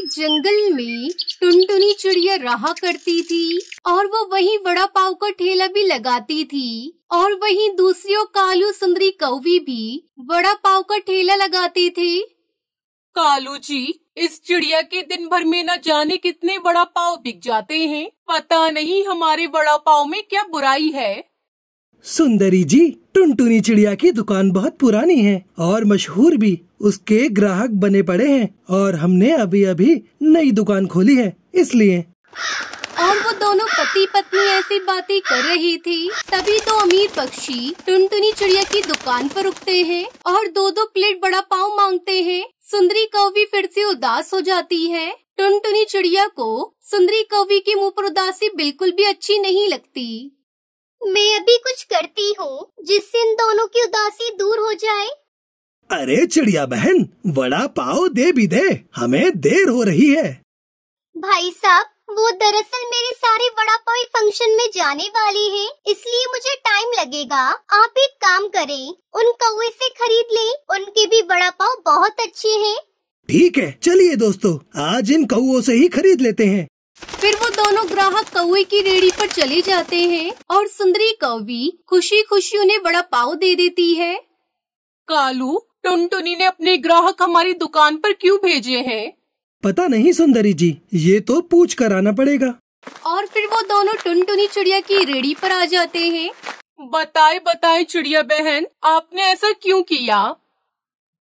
एक जंगल में टुनटुनी चिड़िया रहा करती थी और वो वहीं वड़ा पाव का ठेला भी लगाती थी और वहीं दूसरी ओर कालू सुंदरी कौवी भी वड़ा पाव का ठेला लगाते थे। कालू जी, इस चिड़िया के दिन भर में न जाने कितने वड़ा पाव बिक जाते हैं। पता नहीं हमारे वड़ा पाव में क्या बुराई है। सुंदरी जी, टुनटुनी चिड़िया की दुकान बहुत पुरानी है और मशहूर भी। उसके ग्राहक बने पड़े हैं और हमने अभी अभी नई दुकान खोली है, इसलिए। और वो दोनों पति पत्नी ऐसी बातें कर रही थी, तभी तो अमीर पक्षी टुनटुनी चिड़िया की दुकान पर रुकते हैं और दो दो प्लेट वड़ा पाव मांगते हैं। सुंदरी कौवी फिर से उदास हो जाती है। टुनटुनी चिड़िया को सुंदरी कौवी के मुंह पर उदासी बिल्कुल भी अच्छी नहीं लगती। मैं अभी कुछ करती हूँ जिससे इन दोनों की उदासी दूर हो जाए। अरे चिड़िया बहन, वड़ा पाव दे भी दे, हमें देर हो रही है। भाई साहब, वो दरअसल मेरे सारे वड़ा पाव फंक्शन में जाने वाले हैं, इसलिए मुझे टाइम लगेगा। आप एक काम करें, उन कौवे से खरीद लें, उनके भी वड़ा पाव बहुत अच्छे हैं। ठीक है, चलिए दोस्तों, आज इन कौवों से ही खरीद लेते हैं। फिर वो दोनों ग्राहक कौवे की रेहड़ी पर चले जाते हैं और सुंदरी कौवी खुशी खुशी उन्हें वड़ा पाव दे देती है। कालू, टुनटुनी ने अपने ग्राहक हमारी दुकान पर क्यों भेजे हैं? पता नहीं सुंदरी जी, ये तो पूछ कर आना पड़ेगा। और फिर वो दोनों टुनटुनी चिड़िया की रेहड़ी पर आ जाते हैं। बताए चिड़िया बहन, आपने ऐसा क्यों किया?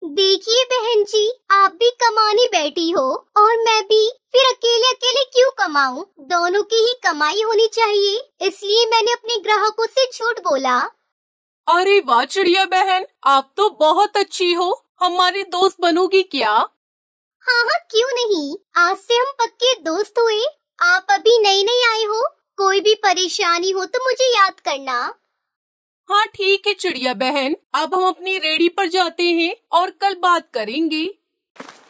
देखिए बहन जी, आप भी कमाने बैठी हो और मैं भी, फिर अकेले अकेले क्यों कमाऊं? दोनों की ही कमाई होनी चाहिए, इसलिए मैंने अपने ग्राहकों से झूठ बोला। अरे वाह चिड़िया बहन, आप तो बहुत अच्छी हो। हमारी दोस्त बनोगी क्या? हाँ हाँ, क्यों नहीं, आज से हम पक्के दोस्त हुए। आप अभी नई नई आए हो, कोई भी परेशानी हो तो मुझे याद करना। हाँ ठीक है चिड़िया बहन, अब हम अपनी रेहड़ी पर जाते हैं और कल बात करेंगे।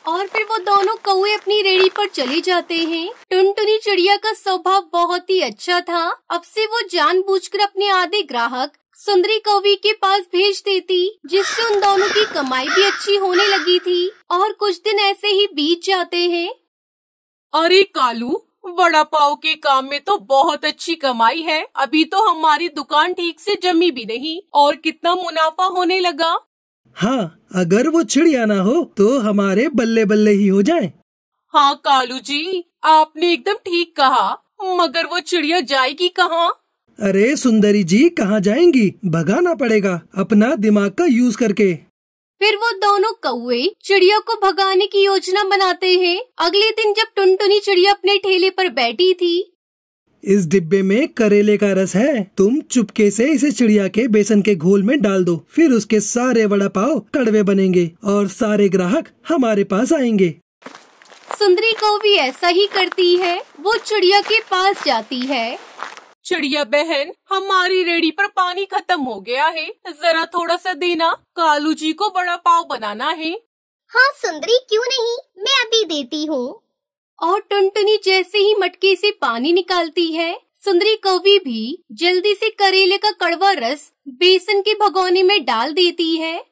और फिर वो दोनों कौवे अपनी रेहड़ी पर चले जाते हैं। टुनटुनी चिड़िया का स्वभाव बहुत ही अच्छा था। अब से वो जानबूझकर अपने आधे ग्राहक सुंदरी कौवी के पास भेज देती, जिससे उन दोनों की कमाई भी अच्छी होने लगी थी। और कुछ दिन ऐसे ही बीत जाते हैं। अरे कालू, वड़ा पाव के काम में तो बहुत अच्छी कमाई है। अभी तो हमारी दुकान ठीक से जमी भी नहीं और कितना मुनाफा होने लगा। हाँ, अगर वो चिड़िया ना हो तो हमारे बल्ले बल्ले ही हो जाए। हाँ कालू जी, आपने एकदम ठीक कहा, मगर वो चिड़िया जाएगी कहाँ? अरे सुंदरी जी, कहाँ जाएंगी? भगाना पड़ेगा अपना दिमाग का यूज करके। फिर वो दोनों कौवे चिड़िया को भगाने की योजना बनाते हैं। अगले दिन जब टुनटुनी चिड़िया अपने ठेले पर बैठी थी। इस डिब्बे में करेले का रस है, तुम चुपके से इसे चिड़िया के बेसन के घोल में डाल दो, फिर उसके सारे वड़ा पाव कड़वे बनेंगे और सारे ग्राहक हमारे पास आएंगे। सुंदरी कौवी ऐसा ही करती है। वो चिड़िया के पास जाती है। चिड़िया बहन, हमारी रेहड़ी पर पानी खत्म हो गया है, जरा थोड़ा सा देना, कालू जी को वड़ा पाव बनाना है। हाँ सुंदरी, क्यों नहीं, मैं अभी देती हूँ। और टुनटुनी जैसे ही मटके से पानी निकालती है, सुंदरी कौवी भी जल्दी से करेले का कड़वा रस बेसन के भगोने में डाल देती है।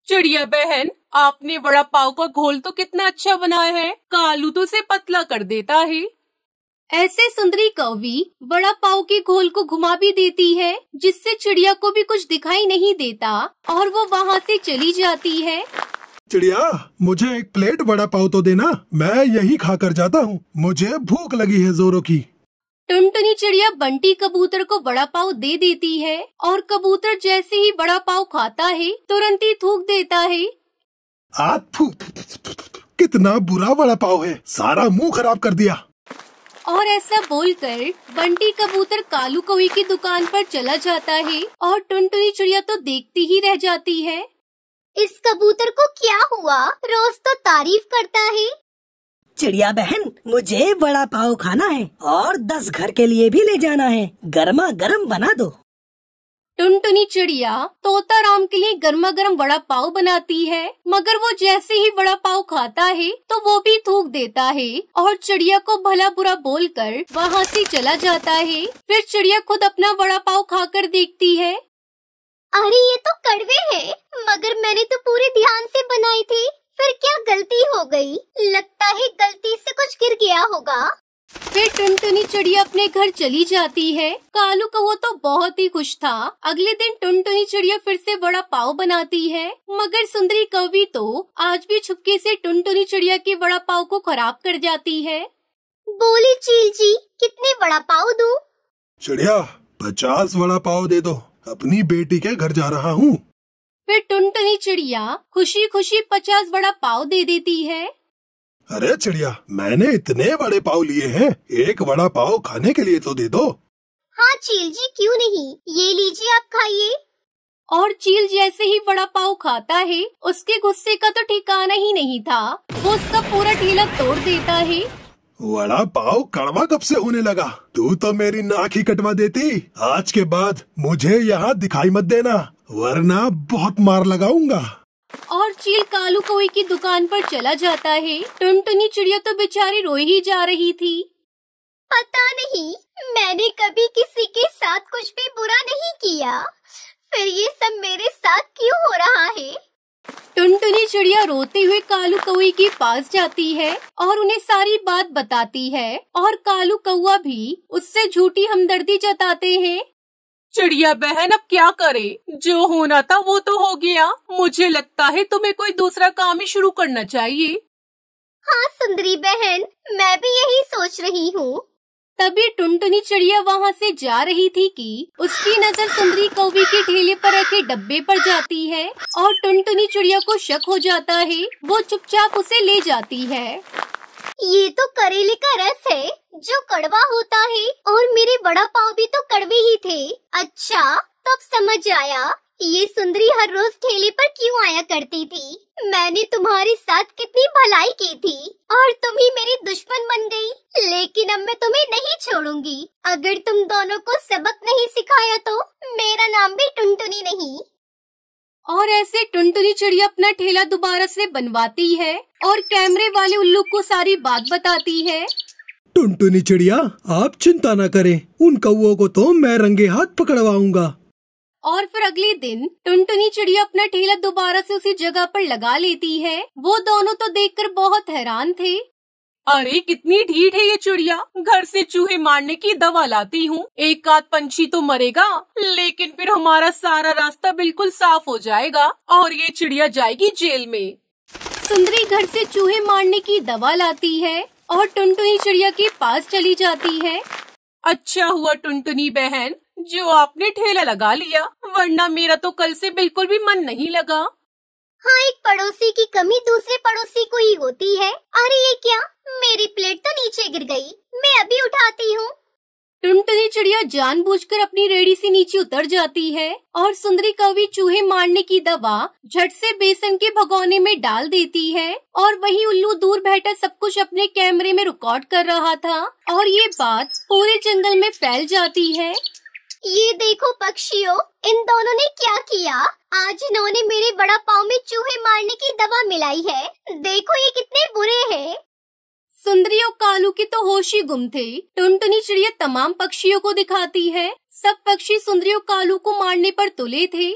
चिड़िया बहन, आपने वड़ा पाव का घोल तो कितना अच्छा बनाया है, कालू तो उसे पतला कर देता है। ऐसे सुंदरी कौवी वड़ा पाव के घोल को घुमा भी देती है, जिससे चिड़िया को भी कुछ दिखाई नहीं देता और वो वहाँ से चली जाती है। चिड़िया, मुझे एक प्लेट वड़ा पाव तो देना, मैं यही खा कर जाता हूँ, मुझे भूख लगी है जोरों की। टुनटुनी चिड़िया बंटी कबूतर को वड़ा पाव दे देती है और कबूतर जैसे ही वड़ा पाव खाता है तुरंत ही थूक देता है। कितना बुरा वड़ा पाव है, सारा मुंह खराब कर दिया। और ऐसा बोलकर बंटी कबूतर कालू कौवे की दुकान पर चला जाता है और टुनटुनी चिड़िया तो देखती ही रह जाती है। इस कबूतर को क्या हुआ, रोज तो तारीफ करता है। चिड़िया बहन, मुझे वड़ा पाव खाना है और 10 घर के लिए भी ले जाना है, गर्मा गर्म बना दो। टुनटुनी चिड़िया तोता राम के लिए गर्मा गर्म वड़ा पाव बनाती है, मगर वो जैसे ही वड़ा पाव खाता है तो वो भी थूक देता है और चिड़िया को भला बुरा बोलकर वहाँ से चला जाता है। फिर चिड़िया खुद अपना वड़ा पाव खाकर देखती है। अरे ये तो कड़वे हैं, मगर मैंने तो पूरे ध्यान से बनाई थी, फिर क्या गलती हो गई? लगता है गलती से कुछ गिर गया होगा। फिर टुनटुनी चिड़िया अपने घर चली जाती है। कालू कौवा तो बहुत ही खुश था। अगले दिन टुनटुनी चिड़िया फिर से वड़ा पाव बनाती है, मगर सुंदरी कौवी तो आज भी छुपके से टुनटुनी चिड़िया के वड़ा पाव को खराब कर जाती है। बोली चील जी, कितने वड़ा पाव दूं? चिड़िया 50 वड़ा पाव दे दो, अपनी बेटी के घर जा रहा हूँ। फिर टुनटुनी चिड़िया खुशी खुशी 50 वड़ा पाव दे देती है। अरे चिड़िया, मैंने इतने बड़े पाव लिए हैं, एक वड़ा पाव खाने के लिए तो दे दो। हाँ चील जी, क्यों नहीं, ये लीजिए आप खाइए। और चील जैसे ही वड़ा पाव खाता है, उसके गुस्से का तो ठिकाना ही नहीं था। वो उसका पूरा ठेला तोड़ देता है। वड़ा पाव कड़वा कब से होने लगा? तू तो मेरी नाक ही कटवा देती। आज के बाद मुझे यहाँ दिखाई मत देना, वरना बहुत मार लगाऊंगा। और चील कालू कौवे की दुकान पर चला जाता है। टुनटुनी चिड़िया तो बेचारी रोई ही जा रही थी। पता नहीं, मैंने कभी किसी के साथ कुछ भी बुरा नहीं किया, फिर ये सब मेरे साथ क्यों हो रहा है? टुनटुनी चिड़िया रोते हुए कालू कौवे के पास जाती है और उन्हें सारी बात बताती है, और कालू कौवा भी उससे झूठी हमदर्दी जताते हैं। चिड़िया बहन, अब क्या करे? जो होना था वो तो हो गया। मुझे लगता है तुम्हें कोई दूसरा काम ही शुरू करना चाहिए। हाँ सुंदरी बहन, मैं भी यही सोच रही हूँ। तभी टुनटुनी चिड़िया वहाँ से जा रही थी कि उसकी नजर सुंदरी कौवे के ठेले पर रखे डब्बे पर जाती है, और टुनटुनी चिड़िया को शक हो जाता है। वो चुपचाप उसे ले जाती है। ये तो करेले का रस है जो कड़वा होता है, और मेरे वड़ा पाव भी तो कड़वे ही थे। अच्छा, तब समझ आया ये सुंदरी हर रोज ठेले पर क्यों आया करती थी। मैंने तुम्हारे साथ कितनी भलाई की थी और तुम ही मेरी दुश्मन बन गई। लेकिन अब मैं तुम्हें नहीं छोड़ूंगी। अगर तुम दोनों को सबक नहीं सिखाया तो मेरा नाम भी टुनटुनी नहीं। और ऐसे टुनटुनी चिड़िया अपना ठेला दोबारा से बनवाती है और कैमरे वाले उल्लू को सारी बात बताती है। टुनटुनी चिड़िया, आप चिंता न करें, उन कौवों को तो मैं रंगे हाथ पकड़वाऊंगा। और फिर अगले दिन टुनटुनी चिड़िया अपना ठेला दोबारा से उसी जगह पर लगा लेती है। वो दोनों तो देखकर बहुत हैरान थे। अरे कितनी ढीठ है ये चिड़िया। घर से चूहे मारने की दवा लाती हूँ, एक आध पंछी तो मरेगा, लेकिन फिर हमारा सारा रास्ता बिल्कुल साफ हो जाएगा और ये चिड़िया जाएगी जेल में। सुंदरी घर से चूहे मारने की दवा लाती है और टुनटुनी चिड़िया के पास चली जाती है। अच्छा हुआ टुनटुनी बहन जो आपने ठेला लगा लिया, वरना मेरा तो कल से बिल्कुल भी मन नहीं लगा। हाँ, एक पड़ोसी की कमी दूसरे पड़ोसी को ही होती है। अरे ये क्या, मेरी प्लेट तो नीचे गिर गई, मैं अभी उठाती हूँ। टुनटुनी चिड़िया जानबूझकर अपनी रेडी से नीचे उतर जाती है और सुंदरी कौवी चूहे मारने की दवा झट से बेसन के भगोने में डाल देती है। और वही उल्लू दूर बैठा सब कुछ अपने कैमरे में रिकॉर्ड कर रहा था और ये बात पूरे जंगल में फैल जाती है। ये देखो पक्षियों, इन दोनों ने क्या किया। आज इन्होंने मेरे वड़ा पाव में चूहे मारने की दवा मिलाई है। देखो ये कितने बुरे हैं। सुंदरी और कालू के तो होश ही गुम थे। टुनटुनी चिड़िया तमाम पक्षियों को दिखाती है। सब पक्षी सुंदरी और कालू को मारने पर तुले थे।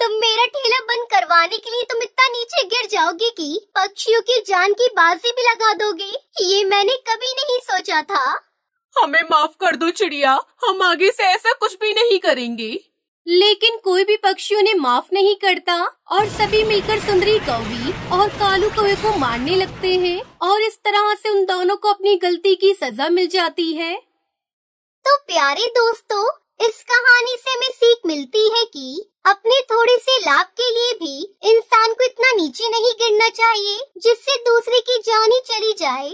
तुम मेरा ठेला बंद करवाने के लिए तुम इतना नीचे गिर जाओगे कि पक्षियों की जान की बाजी भी लगा दोगे। ये मैंने कभी नहीं सोचा था। हमें माफ कर दो चिड़िया, हम आगे से ऐसा कुछ भी नहीं करेंगे। लेकिन कोई भी पक्षी उन्हें माफ नहीं करता और सभी मिलकर सुंदरी कौवी और कालू कौवे को मारने लगते हैं और इस तरह से उन दोनों को अपनी गलती की सजा मिल जाती है। तो प्यारे दोस्तों, इस कहानी से हमें सीख मिलती है कि अपने थोड़े से लाभ के लिए भी इंसान को इतना नीचे नहीं गिरना चाहिए जिससे दूसरे की जान ही चली जाए।